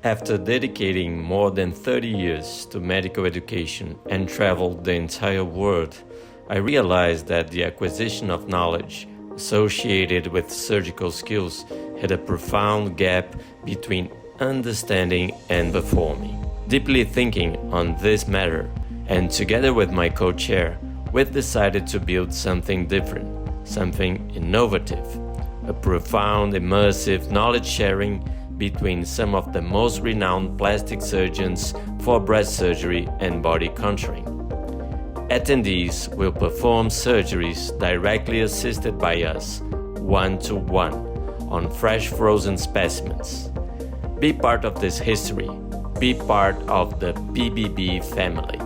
After dedicating more than 30 years to medical education and traveled the entire world, I realized that the acquisition of knowledge associated with surgical skills had a profound gap between understanding and performing. Deeply thinking on this matter, and together with my co-chair, we've decided to build something different, something innovative, a profound, immersive knowledge sharing between some of the most renowned plastic surgeons for breast surgery and body contouring. Attendees will perform surgeries directly assisted by us, one-to-one, on fresh frozen specimens. Be part of this history. Be part of the BBB family.